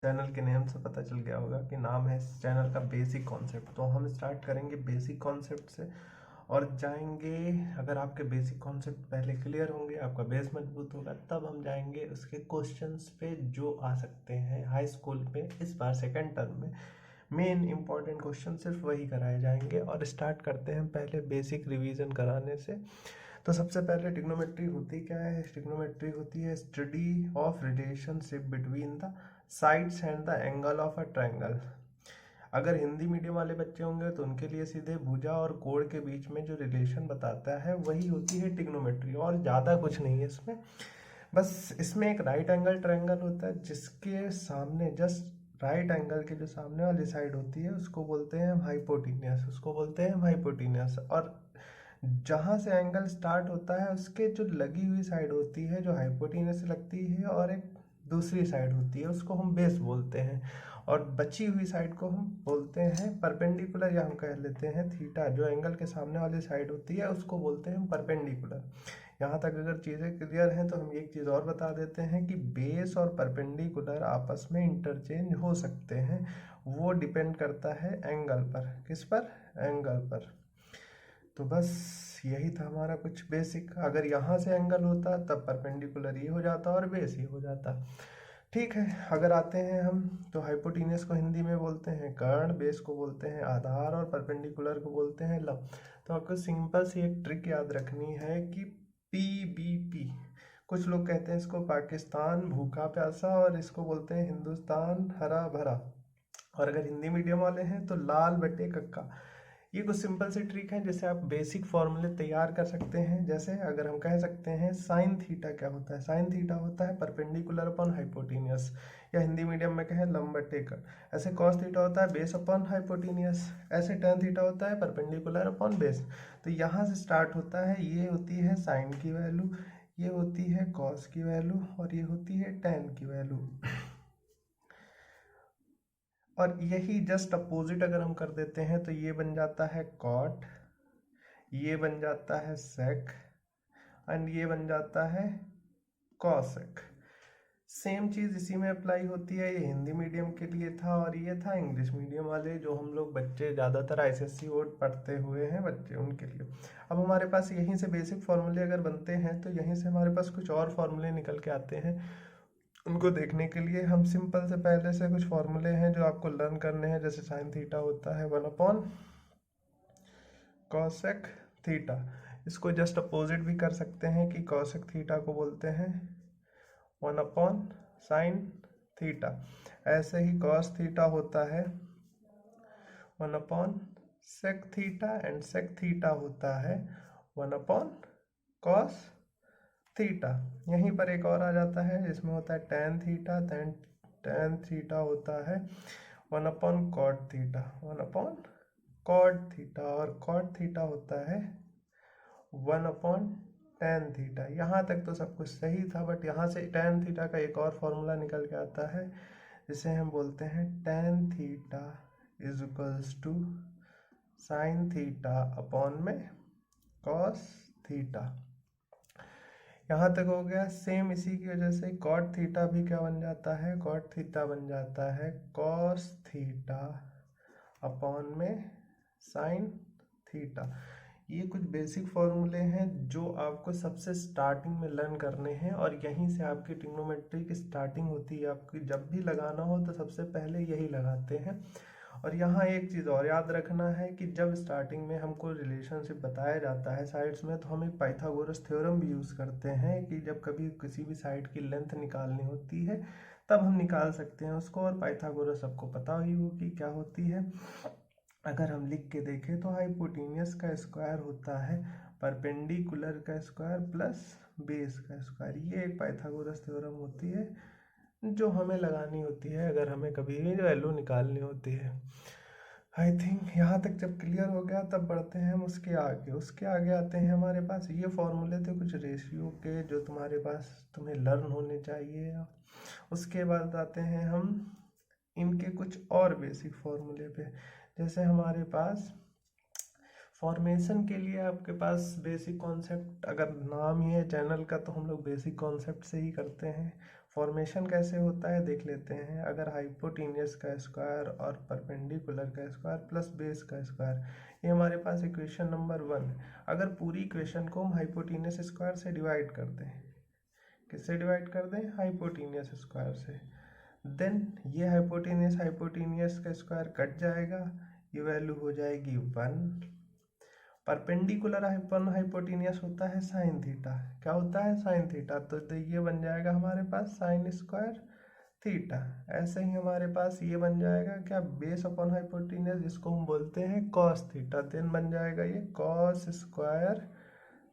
Channel के name से पता चल गया होगा कि नाम है इस चैनल का बेसिक कॉन्सेप्ट। तो हम स्टार्ट करेंगे बेसिक कॉन्सेप्ट से और जाएंगे, अगर आपके बेसिक कॉन्सेप्ट पहले क्लियर होंगे, आपका बेस मजबूत होगा, तब हम जाएंगे उसके क्वेश्चंस पे जो आ सकते हैं हाई स्कूल पे। इस बार सेकंड टर्म में मेन इंपॉर्टेंट क्वेश्चन सिर्फ वही कराए जाएंगे। और स्टार्ट करते हैं पहले बेसिक रिवीजन कराने से। तो सबसे पहले ट्रिग्नोमेट्री होती क्या है? ट्रिग्नोमेट्री होती है study of relationship between the sides and the angle of a triangle. अगर हिंदी मीडियम वाले बच्चे होंगे तो उनके लिए सीधे भुजा और कोण के बीच में जो रिलेशन बताता है वही होती है ट्रिग्नोमेट्री, और ज़्यादा कुछ नहीं है इसमें। बस इसमें एक राइट एंगल ट्रायंगल होता है जिसके सामने जस्ट राइट एंगल के जो सामने वाली साइड होती है उसको बोलते हैं हाइपोटेन्यूस, उसको बोलते हैं हाइपोटेन्यूस। और जहाँ से एंगल स्टार्ट होता है उसके जो लगी हुई साइड होती है जो हाइपोटेन्यूस लगती है, और एक दूसरी साइड होती है उसको हम बेस बोलते हैं, और बची हुई साइड को हम बोलते हैं परपेंडिकुलर, या हम कह लेते हैं थीटा। जो एंगल के सामने वाली साइड होती है उसको बोलते हैं परपेंडिकुलर। यहाँ तक अगर चीज़ें क्लियर हैं तो हम एक चीज़ और बता देते हैं कि बेस और परपेंडिकुलर आपस में इंटरचेंज हो सकते हैं। वो डिपेंड करता है एंगल पर। किस पर? एंगल पर। तो बस यही था हमारा कुछ बेसिक। अगर यहाँ से एंगल होता तब परपेंडिकुलर ये हो जाता और बेस ये हो जाता। ठीक है, अगर आते हैं हम तो हाइपोटेन्यूस को हिंदी में बोलते हैं कर्ण, बेस को बोलते हैं आधार, और परपेंडिकुलर को बोलते हैं लंब। तो आपको सिंपल सी एक ट्रिक याद रखनी है कि PBP, कुछ लोग कहते हैं इसको पाकिस्तान भूखा प्यासा, और इसको बोलते हैं हिंदुस्तान हरा भरा, और अगर हिंदी मीडियम वाले हैं तो लाल बटे कक्का। ये कुछ सिंपल सी ट्रिक है जिससे आप बेसिक फॉर्मूले तैयार कर सकते हैं। जैसे अगर हम कह सकते हैं साइन थीटा क्या होता है? साइन थीटा होता है परपेंडिकुलर अपॉन हाइपोटेनियस, या हिंदी मीडियम में कहें लंब बटे कर्ण। ऐसे कॉस थीटा होता है बेस अपॉन हाइपोटेनियस। ऐसे टेन थीटा होता है परपेंडिकुलर अपॉन बेस। तो यहाँ से स्टार्ट होता है, ये होती है साइन की वैल्यू, ये होती है कॉस की वैल्यू, और ये होती है टेन की वैल्यू। और यही जस्ट अपोजिट अगर हम कर देते हैं तो ये बन जाता है कॉट, ये बन जाता है सेक, एंड ये बन जाता है कॉसेक। सेम चीज़ इसी में अप्लाई होती है। ये हिंदी मीडियम के लिए था, और ये था इंग्लिश मीडियम वाले जो हम लोग बच्चे ज़्यादातर ICSE बोर्ड पढ़ते हुए हैं बच्चे, उनके लिए। अब हमारे पास यहीं से बेसिक फार्मूले अगर बनते हैं तो यहीं से हमारे पास कुछ और फार्मूले निकल के आते हैं। उनको देखने के लिए हम सिंपल से पहले से कुछ फार्मूले हैं जो आपको लर्न करने हैं। जैसे साइन थीटा होता है 1 अपॉन कॉसेक थीटा, इसको जस्ट अपोजिट भी कर सकते हैं कि कॉसेक थीटा को बोलते हैं 1 अपॉन साइन थीटा। ऐसे ही कॉस थीटा होता है 1 upon sec theta, and sec theta होता है 1 अपॉन कॉस थीटा। यहीं पर एक और आ जाता है जिसमें होता है टेन थीटा, टेन थीटा होता है 1 upon cot theta, 1 upon cot theta, और कॉट थीटा होता है 1 अपॉन टेन थीटा। यहाँ तक तो सब कुछ सही था, बट यहाँ से टेन थीटा का एक और फॉर्मूला निकल के आता है जिसे हम बोलते हैं tan theta is equals to sine theta upon में कॉस थीटा। यहाँ तक हो गया। सेम इसी की वजह से कॉट थीटा भी क्या बन जाता है? कॉट थीटा बन जाता है कॉस थीटा अपॉन में साइन थीटा। ये कुछ बेसिक फॉर्मूले हैं जो आपको सबसे स्टार्टिंग में लर्न करने हैं, और यहीं से आपकी ट्रिग्नोमेट्री की स्टार्टिंग होती है। आपकी जब भी लगाना हो तो सबसे पहले यही लगाते हैं। और यहाँ एक चीज़ और याद रखना है कि जब स्टार्टिंग में हमको रिलेशनशिप बताया जाता है साइड्स में, तो हम एक पाइथागोरस थ्योरम भी यूज़ करते हैं कि जब कभी किसी भी साइड की लेंथ निकालनी होती है तब हम निकाल सकते हैं उसको। और पाइथागोरस सबको पता ही होगी क्या होती है। अगर हम लिख के देखें तो हाइपोटेनियस का स्क्वायर होता है परपेंडिकुलर का स्क्वायर प्लस बेस का स्क्वायर। ये एक पाइथागोरस थ्योरम होती है जो हमें लगानी होती है अगर हमें कभी भी वैल्यू निकालनी होती है। आई थिंक यहाँ तक जब क्लियर हो गया तब बढ़ते हैं हम उसके आगे। उसके आगे आते हैं, हमारे पास ये फॉर्मूले थे कुछ रेशियो के जो तुम्हारे पास तुम्हें लर्न होने चाहिए। उसके बाद आते हैं हम इनके कुछ और बेसिक फॉर्मूले पे। जैसे हमारे पास फॉर्मेशन के लिए आपके पास बेसिक कॉन्सेप्ट, अगर नाम ही है चैनल का तो हम लोग बेसिक कॉन्सेप्ट से ही करते हैं। फॉर्मेशन कैसे होता है देख लेते हैं। अगर हाइपोटेन्यूस का स्क्वायर और परपेंडिकुलर का स्क्वायर प्लस बेस का स्क्वायर, ये हमारे पास इक्वेशन नंबर 1 है। अगर पूरी इक्वेशन को हम हाइपोटेन्यूस स्क्वायर से डिवाइड कर दें, किससे डिवाइड कर दें? हाइपोटेन्यूस स्क्वायर से, देन ये हाइपोटेन्यूस का स्क्वायर कट जाएगा, ये वैल्यू हो जाएगी 1। परपेंडिकुलर हाइपोटेन्यूस होता है साइन थीटा। क्या होता है? Sine theta. तो ये बन जाएगा हमारे पास साइन स्क्वायर थीटा। ऐसे ही हमारे पास ये बन जाएगा क्या? बेस अपॉन हाइपोटेन्यूस, जिसको हम बोलते हैं कॉस थीटा। देन बन जाएगा ये कॉस स्क्वायर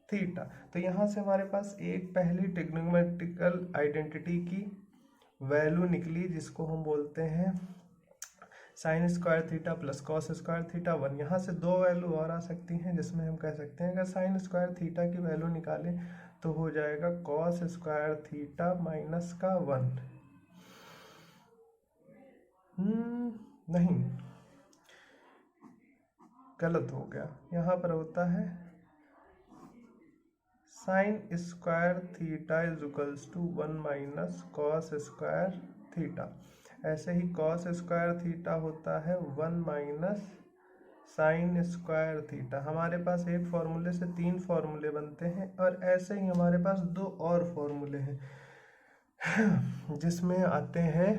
थीटा। तो यहाँ से हमारे पास एक पहली ट्रिग्नोमेट्रिकल आइडेंटिटी की वैल्यू निकली, जिसको हम बोलते हैं sign square theta plus cos square theta 1। यहाँ से दो वैल्यू और आ सकती हैं, जिसमें हम कह सकते हैं अगर साइन स्क्वायर थीटा की वैल्यू निकालें तो हो जाएगा कॉस स्क्वायर थीटा माइनस का 1। नहीं, गलत हो गया। यहाँ पर होता है sine square theta is equals to 1 minus cos square theta. ऐसे ही कॉस स्क्वायर थीटा होता है 1 माइनस साइन स्क्वायर थीटा। हमारे पास एक फॉर्मूले से 3 फॉर्मूले बनते हैं, और ऐसे ही हमारे पास 2 और फॉर्मूले हैं जिसमें आते हैं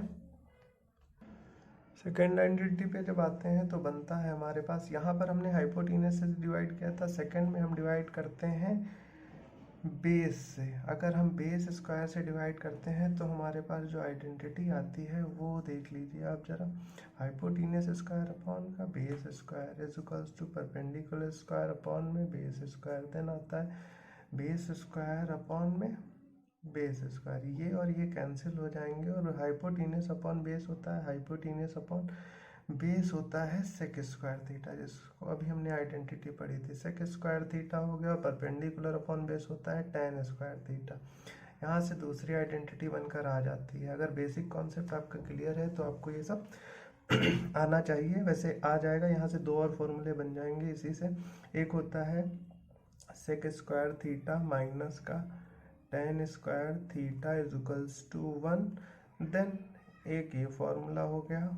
सेकेंड आइडेंटिटी पे जब आते हैं तो बनता है हमारे पास, यहाँ पर हमने हाइपोटेन्यूस से डिवाइड किया था, सेकेंड में हम डिवाइड करते हैं बेस से। अगर हम बेस स्क्वायर से डिवाइड करते हैं तो हमारे पास जो आइडेंटिटी आती है वो देख लीजिए आप जरा। हाइपोटेन्यूस स्क्वायर अपॉन का base square is equals to perpendicular square upon में बेस स्क्वायर। देन आता है बेस स्क्वायर अपॉन में बेस स्क्वायर। ये और ये कैंसिल हो जाएंगे, और हाइपोटेन्यूस अपॉन बेस होता है हाइपोटेन्यूस अपॉन बेस होता है सेक स्क्वायर थीटा, जिसको अभी हमने आइडेंटिटी पढ़ी थी। सेक स्क्वायर थीटा हो गया, परपेंडिकुलर अपॉन बेस होता है tan स्क्वायर थीटा। यहाँ से दूसरी आइडेंटिटी बनकर आ जाती है। अगर बेसिक कॉन्सेप्ट आपका क्लियर है तो आपको ये सब आना चाहिए, वैसे आ जाएगा। यहाँ से 2 और फॉर्मूले बन जाएंगे इसी से। एक होता है सेक स्क्वायर थीटा माइनस का tan square theta is equals to 1। Then एक ये फॉर्मूला हो गया,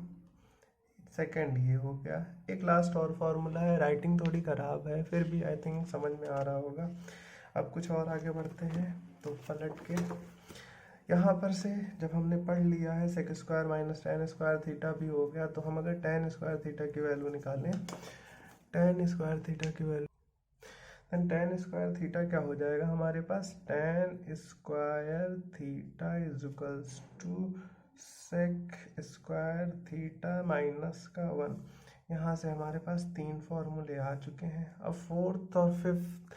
सेकंड ये हो गया। एक लास्ट और फॉर्मूला है, राइटिंग थोड़ी ख़राब है, फिर भी आई थिंक समझ में आ रहा होगा। अब कुछ और आगे बढ़ते हैं, तो पलट के यहाँ पर से जब हमने पढ़ लिया है sec square minus tan square theta भी हो गया, तो हम अगर tan स्क्वायर थीटा की वैल्यू निकालें, tan स्क्वायर थीटा की value, then tan square theta क्या हो जाएगा हमारे पास? tan square theta is equals to sec square theta minus का 1। यहाँ से हमारे पास 3 फॉर्मूले आ चुके हैं। अब फोर्थ और फिफ्थ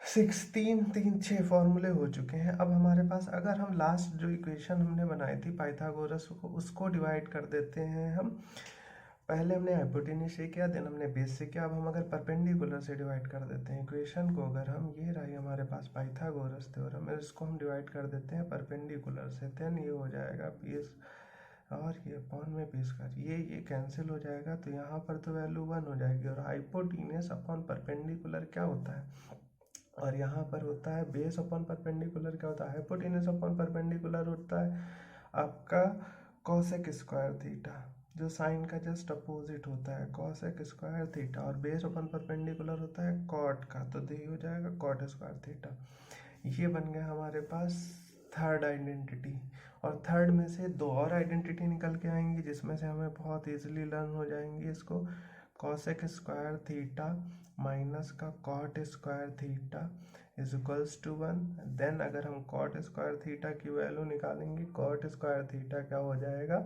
6 फॉर्मूले हो चुके हैं। अब हमारे पास अगर हम लास्ट जो इक्वेशन हमने बनाई थी पाइथागोरस को, उसको डिवाइड कर देते हैं हम। पहले हमने हाइपोटेन्यूस से किया, देन हमने बेस से किया। अब हम अगर परपेंडिकुलर से डिवाइड कर देते हैं इक्वेशन को, अगर हम, ये रही हमारे पास पाइथागोरस थ्योरम, इसको हम डिवाइड कर देते हैं परपेंडिकुलर से, देन ये हो जाएगा बेस और ये अपॉन में बेस का, ये कैंसिल हो जाएगा, तो यहाँ पर तो वैल्यू 1 हो जाएगी। और हाइपोटेन्यूस अपॉन परपेंडिकुलर क्या होता है? और यहाँ पर होता है बेस अपॉन परपेंडिकुलर क्या होता है? हाइपोटेन्यूस अपॉन परपेंडिकुलर होता है आपका कॉसेक स्क्वायर थीटा, जो साइन का जस्ट अपोजिट होता है, कॉसेक स्क्वायर थीटा। और बेस अपन परपेंडिकुलर होता है कॉट का, तो ये हो जाएगा कॉट स्क्वायर थीटा। ये बन गया हमारे पास थर्ड आइडेंटिटी। और थर्ड में से 2 और आइडेंटिटी निकल के आएंगी, जिसमें से हमें बहुत इजीली लर्न हो जाएंगी इसको। कॉसेक स्क्वायर थीटा माइनस का cot square theta is equals to 1। Then अगर हम कॉट स्क्वायर थीटा की वैल्यू निकालेंगे, कॉट स्क्वायर थीटा क्या हो जाएगा?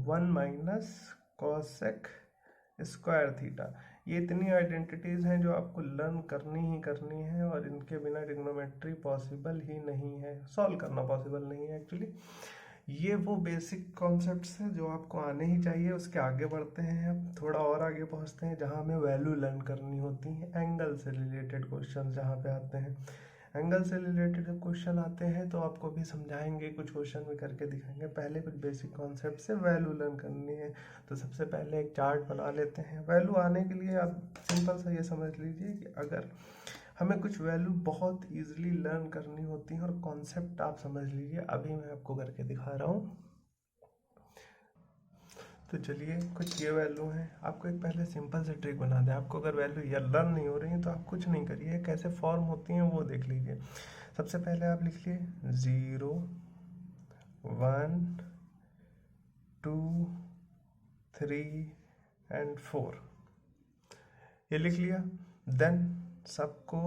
1 माइनस कॉसेक स्क्वायर थीटा। ये इतनी आइडेंटिटीज़ हैं जो आपको लर्न करनी है, और इनके बिना ट्रिग्नोमेट्री पॉसिबल ही नहीं है, सॉल्व करना पॉसिबल नहीं है एक्चुअली। ये वो बेसिक कॉन्सेप्ट्स हैं जो आपको आने ही चाहिए। उसके आगे बढ़ते हैं, अब थोड़ा और आगे पहुंचते हैं, जहाँ हमें वैल्यू लर्न करनी होती है। एंगल से रिलेटेड क्वेश्चन जहाँ पे आते हैं, एंगल से रिलेटेड जब क्वेश्चन आते हैं तो आपको भी समझाएंगे, कुछ क्वेश्चन भी करके दिखाएंगे। पहले कुछ बेसिक कॉन्सेप्ट से वैल्यू लर्न करनी है, तो सबसे पहले एक चार्ट बना लेते हैं। वैल्यू आने के लिए आप सिंपल सा ये समझ लीजिए कि अगर हमें कुछ वैल्यू बहुत इजीली लर्न करनी होती है और कॉन्सेप्ट आप समझ लीजिए। अभी मैं आपको करके दिखा रहा हूँ। तो चलिए, कुछ ये वैल्यू है। आपको एक पहले सिंपल से ट्रिक बना दें। आपको अगर वैल्यू या लर्न नहीं हो रही है तो आप कुछ नहीं करिए, कैसे फॉर्म होती हैं वो देख लीजिए। सबसे पहले आप लिख लिए 0 1 2 3 एंड 4, ये लिख लिया। देन सबको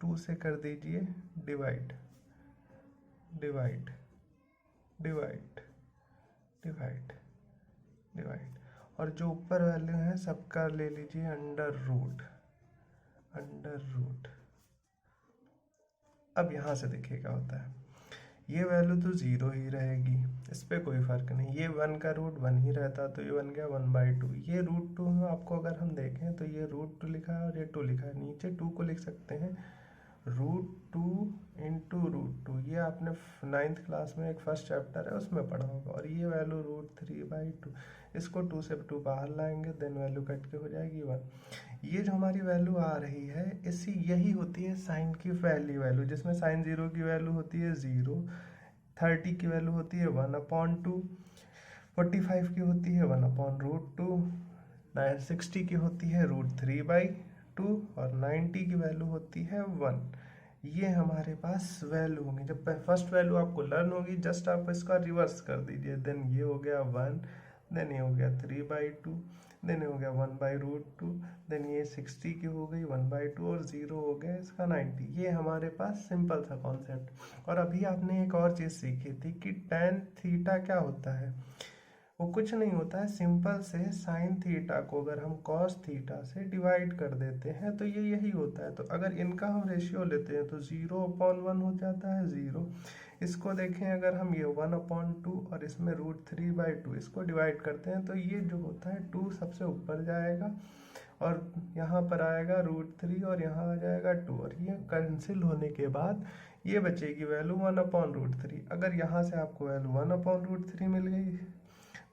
2 से कर दीजिए divide divide divide divide divide, और जो ऊपर वैल्यू है सबका ले लीजिए अंडर रूट अंडर रूट। अब यहाँ से देखिए क्या होता है। ये वैल्यू तो 0 ही रहेगी, इस पर कोई फ़र्क नहीं। ये 1 का रूट 1 ही रहता, तो ये बन गया 1/2। ये √2 में आपको अगर हम देखें तो ये √2 लिखा है और ये 2 लिखा है। नीचे 2 को लिख सकते हैं √2 इंटू √2। ये आपने 9th क्लास में एक फर्स्ट चैप्टर है उसमें पढ़ा होगा। और ये वैल्यू √3/2, इसको 2 से 2 बाहर लाएंगे, देन वैल्यू कट के हो जाएगी 1। ये जो हमारी वैल्यू आ रही है यही होती है साइन की पहली वैल्यू, जिसमें साइन 0 की वैल्यू होती है 0, 30 की वैल्यू होती है 1/2, 45 की होती है 1/√2, 60 की होती है √3/2 और 90 की वैल्यू होती है 1। ये हमारे पास वैल्यू होंगी। जब फर्स्ट वैल्यू आपको लर्न होगी, जस्ट आप इसका रिवर्स कर दीजिए। देन ये हो गया 1, देन ये हो गया 3/2, देन ये हो गया 1/√2, देन ये 60 की हो गई 1/2 और 0 हो गया इसका 90। ये हमारे पास सिंपल सा कॉन्सेप्ट। और अभी आपने एक और चीज़ सीखी थी कि tan थीटा क्या होता है। वो कुछ नहीं होता है, सिंपल से साइन थीटा को अगर हम कॉस थीटा से डिवाइड कर देते हैं तो ये यही होता है। तो अगर इनका हम रेशियो लेते हैं तो 0/1 हो जाता है 0। इसको देखें, अगर हम ये 1/2 और इसमें √3/2 इसको डिवाइड करते हैं तो ये जो होता है 2 सबसे ऊपर जाएगा और यहाँ पर आएगा √3 और यहाँ आ जाएगा 2, और ये कैंसिल होने के बाद ये बचेगी वैल्यू 1/√3। अगर यहाँ से आपको वैल्यू 1/√3 मिल गई,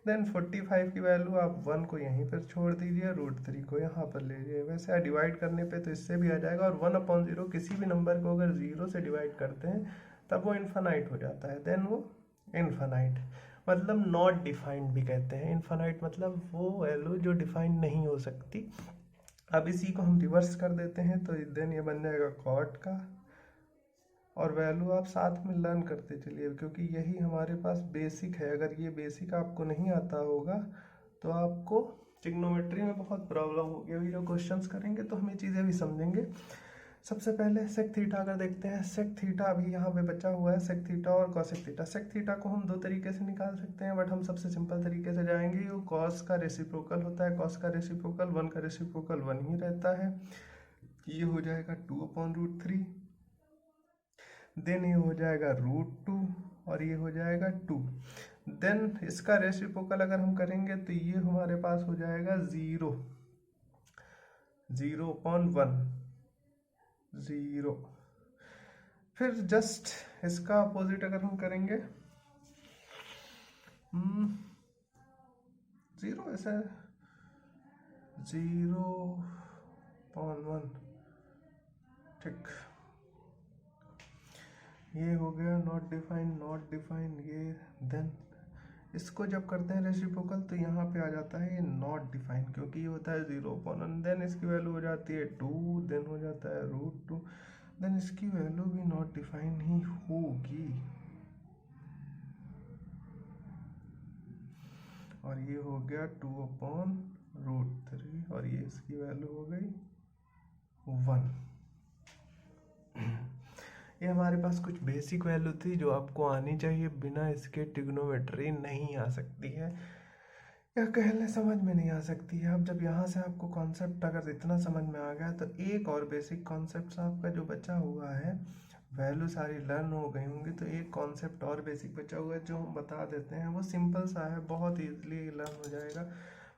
देन 45 की वैल्यू आप 1 को यहीं पर छोड़ दीजिए, √3 को यहाँ पर ले लीजिए। वैसे डिवाइड करने पे तो इससे भी आ जाएगा। और 1/0 किसी भी नंबर को अगर 0 से डिवाइड करते हैं तब वो इन्फानाइट हो जाता है। देन वो इन्फानाइट मतलब नॉट डिफाइंड भी कहते हैं। इन्फानाइट मतलब वो वैल्यू जो डिफाइंड नहीं हो सकती। अब इसी को हम रिवर्स कर देते हैं तो देन ये बन जाएगा कॉट का, और वैल्यू आप साथ में लर्न करते चलिए, क्योंकि यही हमारे पास बेसिक है। अगर ये बेसिक आपको नहीं आता होगा तो आपको ट्रिग्नोमेट्री में बहुत प्रॉब्लम होगी। अभी जो क्वेश्चंस करेंगे तो हम ये चीज़ें भी समझेंगे। सबसे पहले सेक थीटा अगर देखते हैं, सेक थीटा अभी यहाँ पे बचा हुआ है, सेक थीटा और कॉसेक थीटा। सेक थीटा को हम 2 तरीके से निकाल सकते हैं, बट हम सबसे सिंपल तरीके से जाएंगे। वो कॉस का रेसिप्रोकल होता है, कॉस का रेसिप्रोकल 1 का रेसिप्रोकल 1 ही रहता है। ये हो जाएगा 2/√3, देन ये हो जाएगा √2 और ये हो जाएगा 2। देन इसका रेसिप्रोकल अगर हम करेंगे तो ये हमारे पास हो जाएगा 0, 0/1, 0। फिर जस्ट इसका अपोजिट अगर हम करेंगे 0 ऐसा 0/1, ठीक। ये हो गया नॉट डिफाइन नॉट डिफाइन ये। देन इसको जब करते हैं रेसिप्रोकल तो यहाँ पे आ जाता है ये नॉट डिफाइन, क्योंकि ये होता है 0/1। देन इसकी वैल्यू हो जाती है 2, देन हो जाता है √2, देन इसकी वैल्यू भी नॉट डिफाइन ही होगी। और ये हो गया 2/√3 और ये इसकी वैल्यू हो गई 1। ये हमारे पास कुछ बेसिक वैल्यू थी जो आपको आनी चाहिए, बिना इसके ट्रिग्नोमेट्री नहीं आ सकती है या कहले समझ में नहीं आ सकती है। अब जब यहाँ से आपको कॉन्सेप्ट अगर इतना समझ में आ गया तो एक और बेसिक कॉन्सेप्ट आपका जो बचा हुआ है, वैल्यू सारी लर्न हो गई होंगी तो एक कॉन्सेप्ट और बेसिक बचा हुआ है जो हम बता देते हैं। वो सिंपल सा है, बहुत ईजिली लर्न हो जाएगा।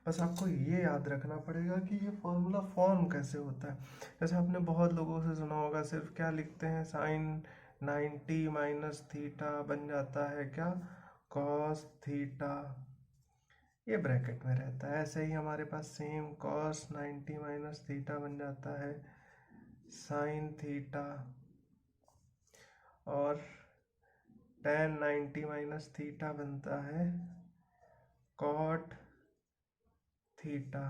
बस आपको ये याद रखना पड़ेगा कि ये फॉर्मूला फॉर्म कैसे होता है। जैसे आपने बहुत लोगों से सुना होगा, सिर्फ क्या लिखते हैं, साइन 90 माइनस थीटा बन जाता है क्या, कॉस थीटा, ये ब्रैकेट में रहता है। ऐसे ही हमारे पास सेम कॉस 90 माइनस थीटा बन जाता है साइन थीटा और tan 90 माइनस थीटा बनता है cot theta,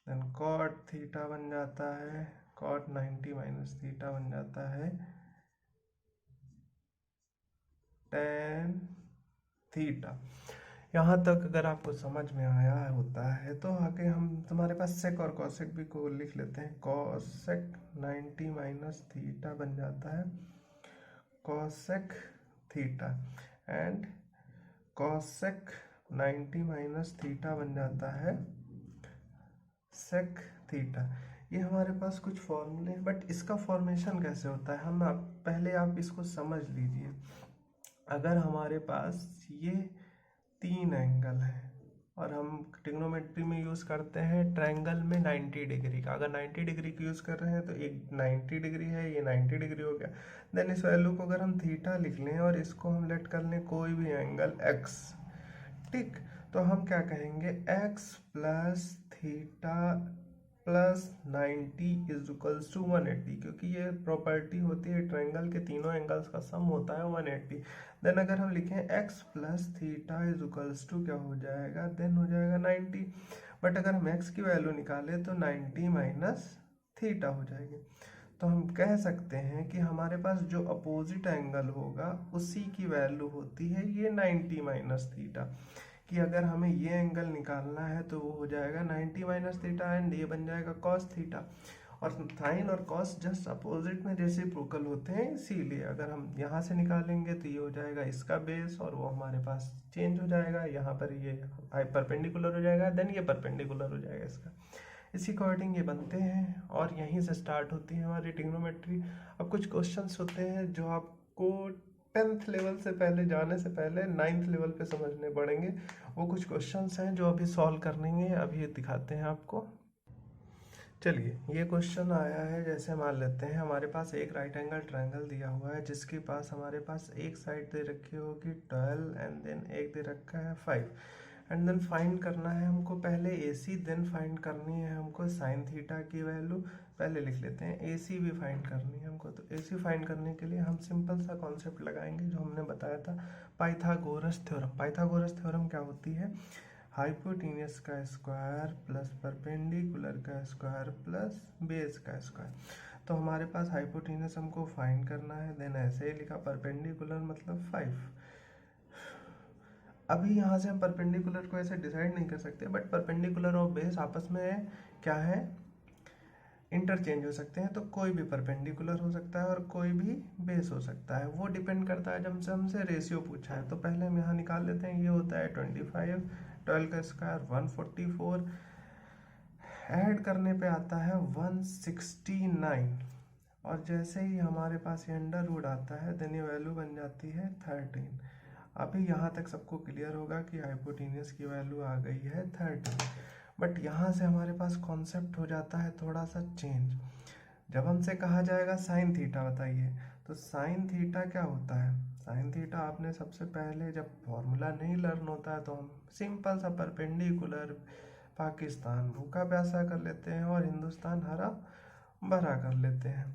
then cot theta बन जाता है कॉट 90 माइनस थीटा बन जाता है tan थीटा। यहाँ तक अगर आपको समझ में आया होता है तो आगे हम तुम्हारे पास सेक और कॉसेक भी को लिख लेते हैं। कॉसेक 90 माइनस थीटा बन जाता है cosec theta and cosec 90 minus theta बन जाता है सेक थीटा। ये हमारे पास कुछ फॉर्मूले हैं, बट इसका फॉर्मेशन कैसे होता है हम पहले आप इसको समझ लीजिए। अगर हमारे पास ये 3 एंगल है और हम ट्रिग्नोमेट्री में यूज़ करते हैं ट्रायंगल में 90 डिग्री का, अगर 90 डिग्री का यूज़ कर रहे हैं तो एक 90 डिग्री है, ये 90 डिग्री हो गया। देन इस वैल्यू को अगर हम थीटा लिख लें और इसको हम लेट कर लें कोई भी एंगल x, ठीक, तो हम क्या कहेंगे x plus theta plus 90 is equals to 180, क्योंकि ये प्रॉपर्टी होती है ट्रायंगल के तीनों एंगल्स का सम होता है 180। देन अगर हम लिखें x plus theta is equals to क्या हो जाएगा, देन हो जाएगा 90। बट अगर हम x की वैल्यू निकालें तो 90 माइनस थीटा हो जाएगी। तो हम कह सकते हैं कि हमारे पास जो अपोजिट एंगल होगा उसी की वैल्यू होती है ये 90 माइनस थीटा, कि अगर हमें ये एंगल निकालना है तो वो हो जाएगा 90 माइनस थीटा एंड ये बन जाएगा कॉस थीटा। और साइन और कॉस जस्ट अपोजिट में रेसिप्रोकल होते हैं, इसीलिए अगर हम यहाँ से निकालेंगे तो ये हो जाएगा इसका बेस और वो हमारे पास चेंज हो जाएगा, यहाँ पर ये परपेंडिकुलर हो जाएगा, देन ये परपेंडिकुलर हो जाएगा इसका। इसी अकॉर्डिंग ये बनते हैं और यहीं से स्टार्ट होती है हमारी ट्रिग्नोमेट्री। अब कुछ क्वेश्चंस होते हैं जो आपको 10th लेवल से पहले जाने से पहले 9th लेवल पे समझने पड़ेंगे। वो कुछ क्वेश्चंस हैं जो अभी सॉल्व करने हैं, अभी दिखाते हैं आपको। चलिए, ये क्वेश्चन आया है, जैसे मान लेते हैं हमारे पास एक राइट एंगल ट्रायंगल दिया हुआ है जिसके पास हमारे पास एक साइड दे रखी होगी 12 एंड देन एक दे रखा है 5 एंड देन फाइंड करना है हमको पहले AC, देन फाइंड करनी है हमको साइन थीटा की वैल्यू। पहले लिख लेते हैं AC भी फाइंड करनी है हमको। तो AC फाइंड करने के लिए हम सिंपल सा कॉन्सेप्ट लगाएंगे जो हमने बताया था, पाइथागोरस थ्योरम। पाइथागोरस थ्योरम क्या होती है, हाइपोटेन्यूस का स्क्वायर प्लस परपेंडिकुलर का स्क्वायर प्लस बेस का स्क्वायर। तो हमारे पास हाइपोटेन्यूस हमको फाइंड करना है, देन ऐसे ही लिखा परपेंडिकुलर मतलब 5। अभी यहाँ से हम परपेंडिकुलर को ऐसे डिसाइड नहीं कर सकते, बट परपेंडिकुलर और बेस आपस में क्या है, इंटरचेंज हो सकते हैं। तो कोई भी परपेंडिकुलर हो सकता है और कोई भी बेस हो सकता है, वो डिपेंड करता है। जब से हमसे रेशियो पूछा है तो पहले हम यहाँ निकाल लेते हैं, ये होता है 25, 12 का स्क्वायर 144, ऐड करने पे आता है 169 और जैसे ही हमारे पास ये अंडर रूट आता है देन ये वैल्यू बन जाती है 13। अभी यहाँ तक सबको क्लियर होगा कि हाइपोटेन्यूस की वैल्यू आ गई है 13। बट यहाँ से हमारे पास कॉन्सेप्ट हो जाता है थोड़ा सा चेंज। जब हमसे कहा जाएगा साइन थीटा बताइए, तो साइन थीटा क्या होता है, साइन थीटा आपने सबसे पहले जब फॉर्मूला नहीं लर्न होता है तो हम सिंपल सा परपेंडिकुलर पाकिस्तान भूखा प्यासा कर लेते हैं और हिंदुस्तान हरा भरा कर लेते हैं।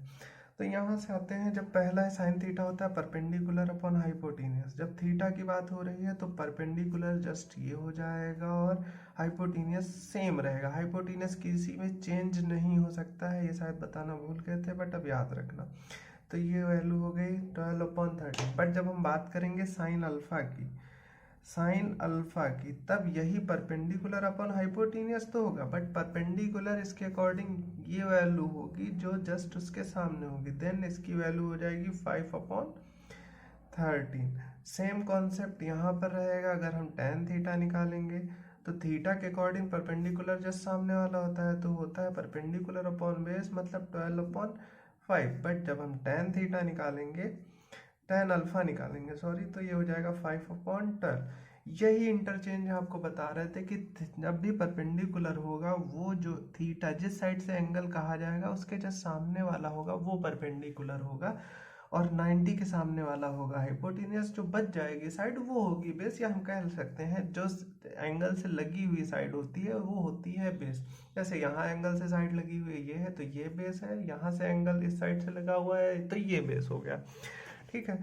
तो यहाँ से आते हैं, जब पहला साइन थीटा होता है परपेंडिकुलर अपॉन हाइपोटेनियस, जब थीटा की बात हो रही है तो परपेंडिकुलर जस्ट ये हो जाएगा और हाइपोटेनियस सेम रहेगा। हाइपोटेनियस किसी में चेंज नहीं हो सकता है, ये शायद बताना भूल गए थे बट अब याद रखना। तो ये वैल्यू हो गई 12/13। बट जब हम बात करेंगे साइन अल्फा की, साइन अल्फा की, तब यही परपेंडिकुलर अपॉन हाइपोटेनियस तो होगा, बट परपेंडिकुलर इसके अकॉर्डिंग ये वैल्यू होगी जो जस्ट उसके सामने होगी, देन इसकी वैल्यू हो जाएगी 5/13। सेम कॉन्सेप्ट यहाँ पर रहेगा। अगर हम tan थीटा निकालेंगे तो थीटा के अकॉर्डिंग परपेंडिकुलर जस्ट सामने वाला होता है तो होता है परपेंडिकुलर अपॉन बेस मतलब 12/5। बट जब हम tan थीटा निकालेंगे, tan अल्फा निकालेंगे सॉरी, तो ये हो जाएगा 5/12। यही इंटरचेंज आपको बता रहे थे कि जब भी परपेंडिकुलर होगा वो जो थीटा जिस साइड से एंगल कहा जाएगा उसके जस्ट सामने वाला होगा वो परपेंडिकुलर होगा और 90 के सामने वाला होगा हाइपोटेनियस, जो बच जाएगी साइड वो होगी बेस, या हम कह सकते हैं जो एंगल से लगी हुई साइड होती है वो होती है बेस। जैसे यहाँ एंगल से साइड लगी हुई ये है तो ये बेस है, यहाँ से एंगल इस साइड से लगा हुआ है तो ये बेस हो गया। ठीक है,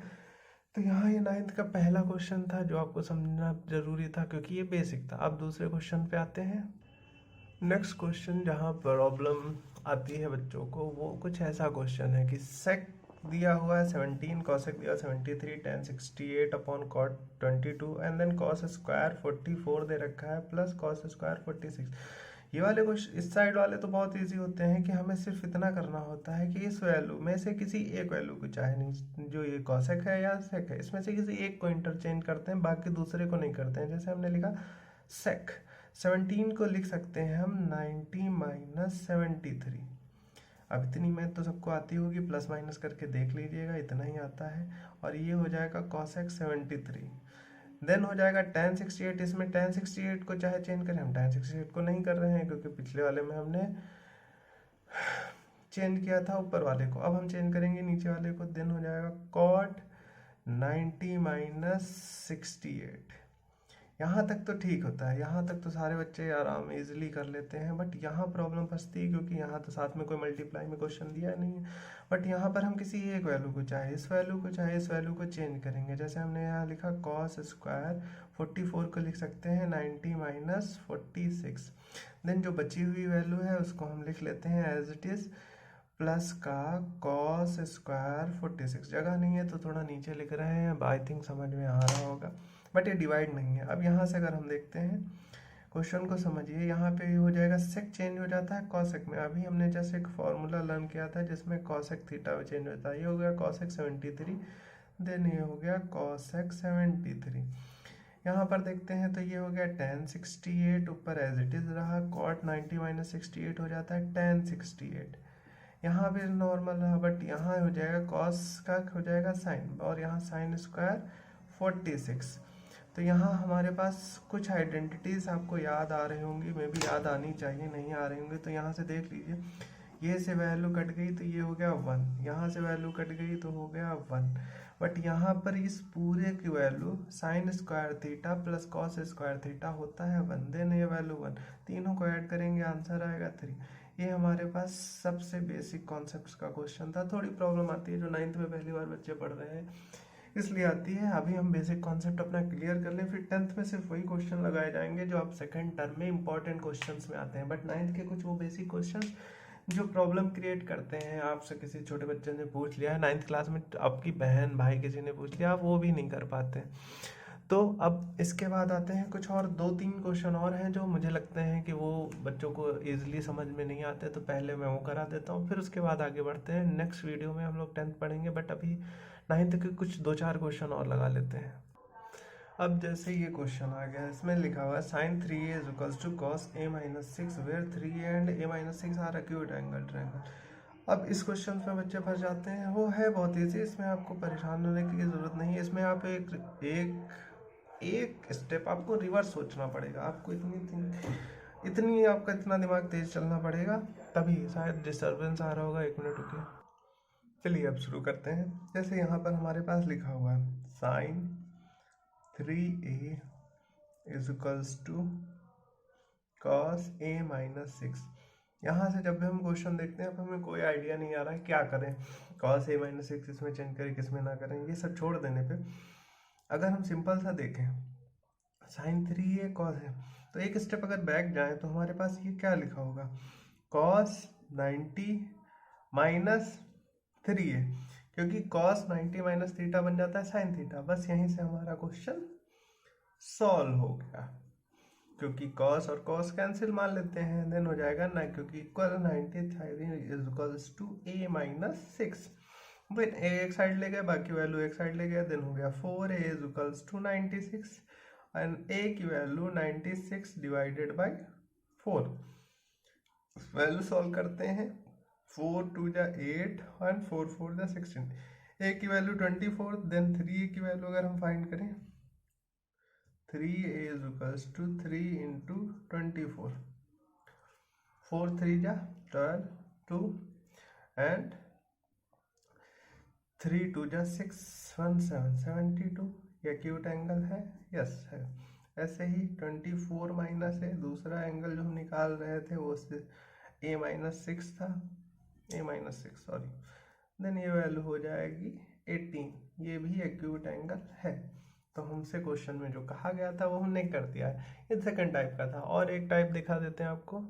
तो यहाँ ये 9th का पहला क्वेश्चन था जो आपको समझना जरूरी था क्योंकि ये बेसिक था। अब दूसरे क्वेश्चन पे आते हैं। नेक्स्ट क्वेश्चन जहाँ प्रॉब्लम आती है बच्चों को वो कुछ ऐसा क्वेश्चन है कि सेक दिया हुआ है 17, कॉसेक दिया 73, tan 68 upon cot 22 and then cos square 44 दे रखा है प्लस कॉस स्क्वायर 46। ये वाले क्वेश्चन इस साइड वाले तो बहुत इजी होते हैं कि हमें सिर्फ इतना करना होता है कि इस वैल्यू में से किसी एक वैल्यू को, चाहे नहीं जो ये कॉसेक है या सेक है, इसमें से किसी एक को इंटरचेंज करते हैं, बाकी दूसरे को नहीं करते हैं। जैसे हमने लिखा सेक 17 को लिख सकते हैं हम 90 माइनस 73। अब इतनी मैथ तो सबको आती होगी, प्लस माइनस करके देख लीजिएगा, इतना ही आता है। और ये हो जाएगा कॉसेक 73। देन हो जाएगा tan 68। इसमें tan 68 को चाहे चेंज करें, हम tan 68 को नहीं कर रहे हैं क्योंकि पिछले वाले में हमने चेंज किया था ऊपर वाले को, अब हम चेंज करेंगे नीचे वाले को। देन हो जाएगा cot 90 माइनस 68। यहाँ तक तो ठीक होता है, यहाँ तक तो सारे बच्चे आराम इजीली कर लेते हैं, बट यहाँ प्रॉब्लम फंसती है क्योंकि यहाँ तो साथ में कोई मल्टीप्लाई में क्वेश्चन दिया नहीं है। बट यहाँ पर हम किसी एक वैल्यू को, चाहे इस वैल्यू को चाहे इस वैल्यू को चेंज करेंगे। जैसे हमने यहाँ लिखा कॉस स्क्वायर 44 को लिख सकते हैं 90 माइनस 46। देन जो बची हुई वैल्यू है उसको हम लिख लेते हैं एज इट इज़ प्लस का कॉस स्क्वायर 46। जगह नहीं है तो थोड़ा नीचे लिख रहे हैं, अब आई थिंक समझ में आ रहा होगा, बट ये डिवाइड नहीं है। अब यहाँ से अगर हम देखते हैं क्वेश्चन को समझिए, यहाँ पे हो जाएगा सेक चेंज हो जाता है कॉसेक में। अभी हमने जैसे एक फॉर्मूला लर्न किया था जिसमें कॉसेक थीटा में चेंज होता है, ये हो गया कॉसेक 73, देन ये हो गया कॉसेक 73। यहाँ पर देखते हैं तो ये हो गया tan 68, ऊपर एज इट इज रहा, cot 90 माइनस 68 हो जाता है tan 68। यहाँ भी नॉर्मल रहा, बट यहाँ हो जाएगा कॉस का हो जाएगा साइन, और यहाँ साइन स्क्वायर 46। तो यहाँ हमारे पास कुछ आइडेंटिटीज आपको याद आ रही होंगी, मे भी याद आनी चाहिए, नहीं आ रही होंगी तो यहाँ से देख लीजिए। ये से वैल्यू कट गई तो ये हो गया 1, यहाँ से वैल्यू कट गई तो हो गया 1। बट यहाँ पर इस पूरे की value sign square theta plus cos square theta होता है 1, देन ये वैल्यू 1, तीनों को ऐड करेंगे आंसर आएगा 3। ये हमारे पास सबसे बेसिक कॉन्सेप्ट्स का क्वेश्चन था। थोड़ी प्रॉब्लम आती है जो 9th में पहली बार बच्चे पढ़ रहे हैं इसलिए आती है। अभी हम बेसिक कॉन्सेप्ट अपना क्लियर कर लें, फिर 10th में सिर्फ वही क्वेश्चन लगाए जाएंगे जो आप सेकंड टर्म में इंपॉर्टेंट क्वेश्चंस में आते हैं। बट 9th के कुछ वो बेसिक क्वेश्चंस जो प्रॉब्लम क्रिएट करते हैं, आपसे किसी छोटे बच्चे ने पूछ लिया है 9th क्लास में, आपकी बहन भाई किसी ने पूछ लिया, आप वो भी नहीं कर पाते। तो अब इसके बाद आते हैं कुछ और 2-3 क्वेश्चन और हैं जो मुझे लगते हैं कि वो बच्चों को ईजिली समझ में नहीं आते, तो पहले मैं वो करा देता हूँ, फिर उसके बाद आगे बढ़ते हैं। नेक्स्ट वीडियो में हम लोग 10th पढ़ेंगे, बट अभी 9th के कुछ 2-4 क्वेश्चन और लगा लेते हैं। अब जैसे ये क्वेश्चन आ गया, इसमें लिखा हुआ है sine 3a is equals to cos a minus 6 where 3a and a minus 6 are acute angle triangle. अब इस क्वेश्चन में बच्चे फंस जाते हैं, वो है बहुत ईजी, इसमें आपको परेशान होने की ज़रूरत नहीं है। इसमें आप एक स्टेप आपको रिवर्स सोचना पड़ेगा, आपको इतनी आपका इतना दिमाग तेज चलना पड़ेगा, तभी शायद डिस्टर्बेंस आ रहा होगा। 1 मिनट रुकिए, चलिए अब शुरू करते हैं। जैसे यहाँ पर हमारे पास लिखा हुआ है sine 3a is equals to cos a minus 6। यहाँ से जब भी हम क्वेश्चन देखते हैं अब हमें कोई आइडिया नहीं आ रहा है क्या करें, कॉस a माइनस 6 इसमें चेंज करें किसमें ना करें, ये सब छोड़ देने पे अगर हम सिंपल सा देखें साइन 3a कॉस है, तो एक स्टेप अगर बैक जाएं तो हमारे पास ये क्या लिखा होगा, कॉस 90 माइनस 3a, क्योंकि कॉस 90 माइनस थीटा बन जाता है साइन थीटा। बस यहीं से हमारा क्वेश्चन सॉल्व हो गया, क्योंकि कॉस और कॉस कैंसिल मान लेते हैं, देन हो जाएगा ना, क्योंकि equal 90 is equals to a minus 6। Then a एक साइड ले गए, बाकी वैल्यू एक साइड ले गए, देन हो गया 4a is equals to 96 and a की value 96 divided by 4। Value solve करते हैं, 4 2 जा 8 एंड 4 4 जा 16। a की वैल्यू 24, देन 3a की वैल्यू अगर हम फाइंड करें 3a is equals to 3 into 24, 4 3 जा 12 2 and 3 2 6 1 7 72, ये एक्यूट एंगल है, यस है। ऐसे ही 24 माइनस है, दूसरा एंगल जो हम निकाल रहे थे वो A-6 था, A-6 सॉरी, देन ये वैल्यू हो जाएगी 18, ये भी एक्यूट एंगल है। तो हमसे क्वेश्चन में जो कहा गया था वो हमने कर दिया है। ये सेकंड टाइप का था, और एक टाइप दिखा देते हैं आपको।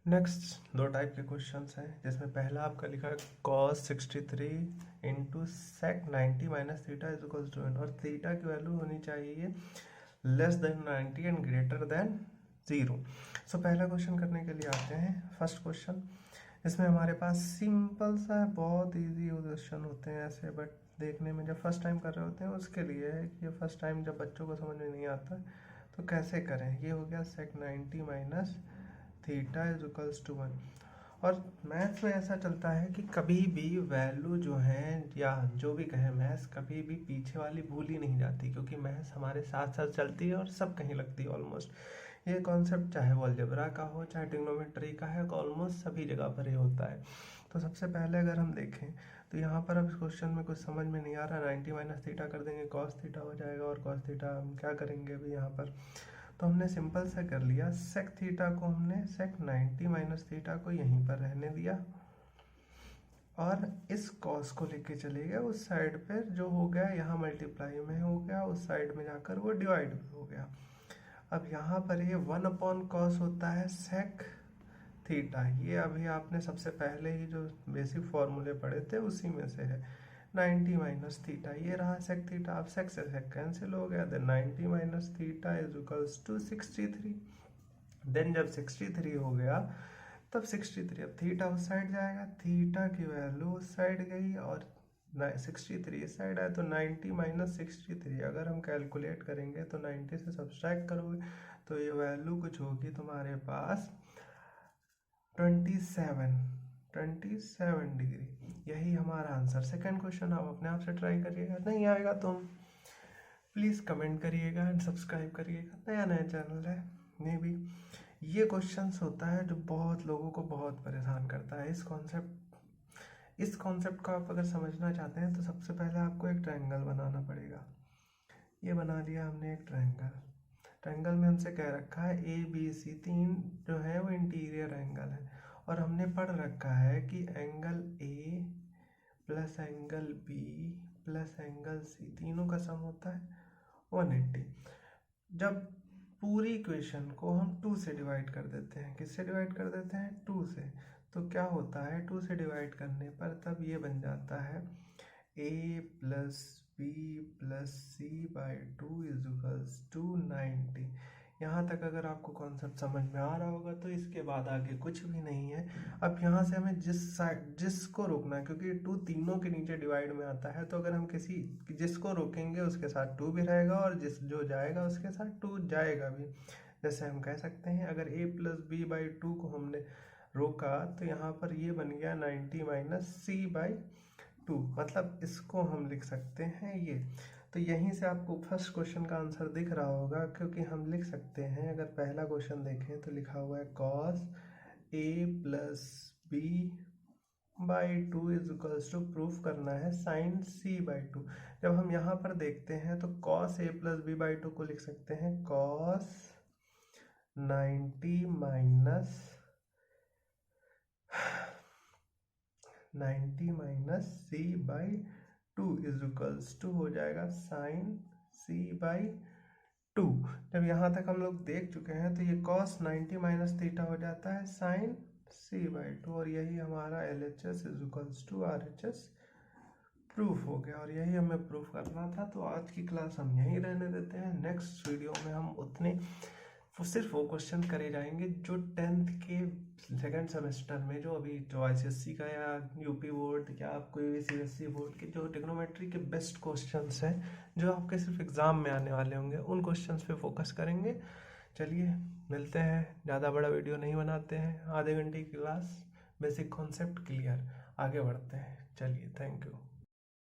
नेक्स्ट 2 टाइप के क्वेश्चंस हैं, जिसमें पहला आपका लिखा है cos 63 into sec 90 minus theta is equal to, और थीटा की वैल्यू होनी चाहिए less than 90 and greater than 0। So पहला क्वेश्चन करने के लिए आते हैं। फर्स्ट क्वेश्चन, इसमें हमारे पास सिंपल सा है, बहुत इजी क्वेश्चन होते हैं ऐसे, बट देखने में जब फर्स्ट टाइम कर रहे होते हैं उसके लिए है कि फर्स्ट टाइम जब बच्चों को समझ में नहीं आता तो कैसे करें। ये हो गया sec 90 minus theta is equals to 1। और मैथ्स में ऐसा चलता है कि कभी भी वैल्यू जो है या जो भी कहें, मैथ्स कभी भी पीछे वाली भूल ही नहीं जाती, क्योंकि मैथ्स हमारे साथ साथ चलती है और सब कहीं लगती है ऑलमोस्ट। ये कॉन्सेप्ट चाहे वो अलजेब्रा का हो चाहे ट्रिग्नोमेट्री का है, ऑलमोस्ट सभी जगह पर ये होता है। तो सबसे पहले अगर हम देखें तो यहाँ पर अब इस क्वेश्चन में कुछ समझ में नहीं आ रहा, 90 माइनस थीटा कर देंगे कॉस थीटा हो जाएगा, और कॉस थीटा हम क्या करेंगे अभी यहाँ पर, तो हमने सिंपल सा कर लिया, सेक थीटा को हमने सेक 90 माइनस थीटा को यहीं पर रहने दिया, और इस कॉस को लेके चले गए उस साइड पे, जो हो गया यहाँ मल्टीप्लाई में हो गया, उस साइड में जाकर वो डिवाइड हो गया। अब यहाँ पर ये 1 अपॉन कॉस होता है सेक थीटा, ये अभी आपने सबसे पहले ही जो बेसिक फॉर्मूले पढ़े थे उसी में से है। 90 माइनस थीटा ये रहा सेक थीटा, अब सेक से सेक कैंसिल हो गया, then 90 minus theta is equals to 63। देन जब 63 हो गया तब 63, अब थीटा उस साइड जाएगा, थीटा की वैल्यू उस साइड गई और 63 इस साइड आया, तो 90 माइनस 63 अगर हम कैलकुलेट करेंगे तो 90 से सब्सट्रैक्ट करोगे तो ये वैल्यू कुछ होगी तुम्हारे पास 27 डिग्री। यही हमारा आंसर। सेकंड क्वेश्चन आप अपने आप से ट्राई करिएगा, नहीं आएगा तो प्लीज़ कमेंट करिएगा एंड सब्सक्राइब करिएगा, नया चैनल है। मे बी ये क्वेश्चंस होता है जो बहुत लोगों को बहुत परेशान करता है। इस कॉन्सेप्ट को आप अगर समझना चाहते हैं तो सबसे पहले आपको एक ट्रायंगल बनाना पड़ेगा। ये बना लिया हमने एक ट्रायंगल में हमसे कह रखा है ABC 3 जो है वो इंटीरियर एंगल है, और हमने पढ़ रखा है कि angle A plus angle B plus angle C तीनों का सम होता है 180। जब पूरी इक्वेशन को हम 2 से डिवाइड कर देते हैं, किससे डिवाइड कर देते हैं 2 से, तो क्या होता है 2 से डिवाइड करने पर तब ये बन जाता है A plus B plus C by 2 is equals to 90। यहाँ तक अगर आपको कॉन्सेप्ट समझ में आ रहा होगा तो इसके बाद आगे कुछ भी नहीं है। अब यहाँ से हमें जिसको रोकना है, क्योंकि 2 तीनों के नीचे डिवाइड में आता है, तो अगर हम जिसको रोकेंगे उसके साथ 2 भी रहेगा, और जो जाएगा उसके साथ 2 जाएगा भी। जैसे हम कह सकते हैं अगर A प्लस B बाई 2 को हमने रोका तो यहाँ पर ये बन गया 90 माइनस C बाई 2, मतलब इसको हम लिख सकते हैं ये। तो यहीं से आपको फर्स्ट क्वेश्चन का आंसर दिख रहा होगा, क्योंकि हम लिख सकते हैं, अगर पहला क्वेश्चन देखें तो लिखा हुआ है cos A plus B by 2 is equals to, proof करना है sin C बाई 2। जब हम यहाँ पर देखते हैं तो cos A plus B by 2 को लिख सकते हैं cos 90 minus C by 2 is equals to हो जाएगा sin C बाई 2। जब यहाँ तक हम लोग देख चुके हैं तो ये cos 90 माइनस थीटा हो जाता है sin C बाई 2, और यही हमारा LHS is equals to RHS proof हो गया, और यही हमें प्रूफ करना था। तो आज की क्लास हम यहीं रहने देते हैं। नेक्स्ट वीडियो में हम सिर्फ वो क्वेश्चन करे जाएंगे जो 10th के सेकेंड सेमेस्टर में, जो अभी जो ICSE का या यूपी बोर्ड या कोई भी CBSE बोर्ड के जो ट्रिग्नोमेट्री के बेस्ट क्वेश्चंस हैं जो आपके सिर्फ एग्ज़ाम में आने वाले होंगे, उन क्वेश्चंस पे फोकस करेंगे। चलिए मिलते हैं, ज़्यादा बड़ा वीडियो नहीं बनाते हैं, आधे घंटे की क्लास, बेसिक कॉन्सेप्ट क्लियर, आगे बढ़ते हैं। चलिए, थैंक यू।